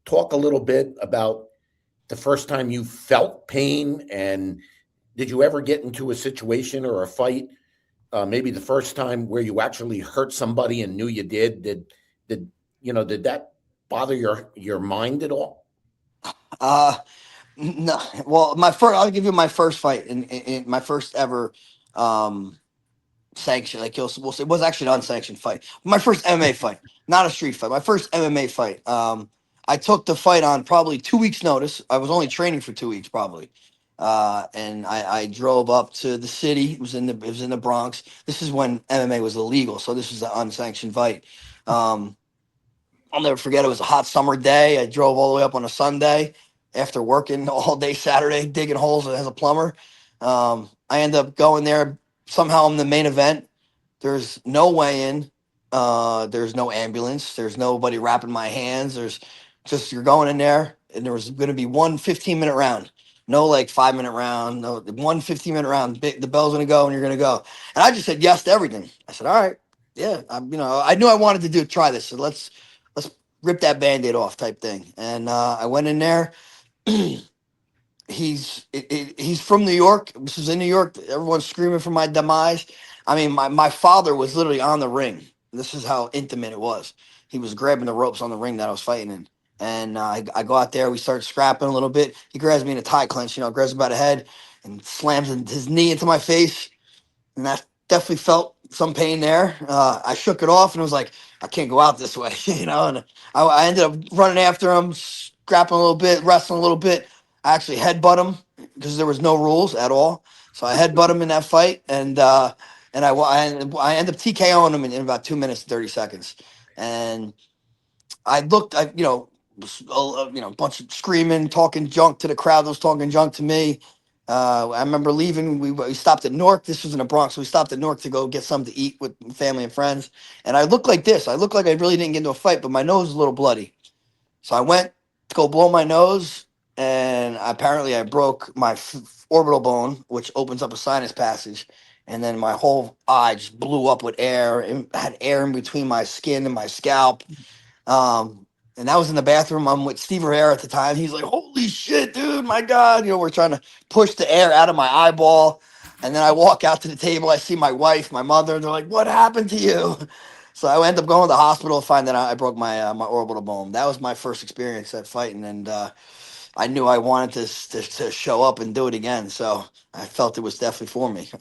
talk a little bit about the first time you felt pain, and did you ever get into a situation or a fight, maybe the first time where you actually hurt somebody and knew you did? Did did that bother your mind at all? Uh, no. Well, my first, I'll give you my first fight in my first ever um sanction. Like we'll say, it was actually an unsanctioned fight. My first MMA fight, not a street fight. My first MMA fight. I took the fight on probably 2 weeks' notice. I was only training for 2 weeks, probably. And I drove up to the city. It was in the Bronx. This is when MMA was illegal, so this was an unsanctioned fight. Um, I'll never forget. It was a hot summer day. I drove all the way up on a Sunday after working all day Saturday digging holes as a plumber. I end up going there. Somehow I'm the main event. There's no weigh-in. There's no ambulance. There's nobody wrapping my hands. There's just you're going in there, and there was going to be one 15-minute round. No, like 5-minute round. No, one 15-minute round. The bell's going to go, and you're going to go. And I just said yes to everything. I said, all right, yeah. I knew I wanted to try this. So let's rip that band-aid off type thing. And I went in there. He's from New York. This is in New York. Everyone's screaming for my demise. I mean, my father was literally on the ring. This is how intimate it was. He was grabbing the ropes on the ring that I was fighting in. And I go out there. We start scrapping a little bit. He grabs me in a tie clench, grabs me by the head and slams his knee into my face. And that definitely felt some pain there. I shook it off and was like, I can't go out this way, And I ended up running after him, scrapping a little bit, wrestling a little bit. I actually headbutt him because there was no rules at all. So I headbutt him in that fight, and I ended up TKOing him in about 2 minutes and 30 seconds. And I looked, a bunch of screaming, talking junk to the crowd that was talking junk to me. I remember leaving. We stopped at Newark. This was in the Bronx. So we stopped at Newark to go get something to eat with family and friends. And I looked like this. I looked like I really didn't get into a fight, but my nose was a little bloody. So I went to go blow my nose, and apparently I broke my orbital bone, which opens up a sinus passage. And then my whole eye just blew up with air and had air in between my skin and my scalp. And that was in the bathroom. I'm with Steve Herrera at the time. He's like, "Holy shit, dude! My God!" We're trying to push the air out of my eyeball. And then I walk out to the table. I see my wife, my mother. They're like, "What happened to you?" So I end up going to the hospital to find that I broke my orbital bone. That was my first experience at fighting, and I knew I wanted to show up and do it again. So I felt it was definitely for me.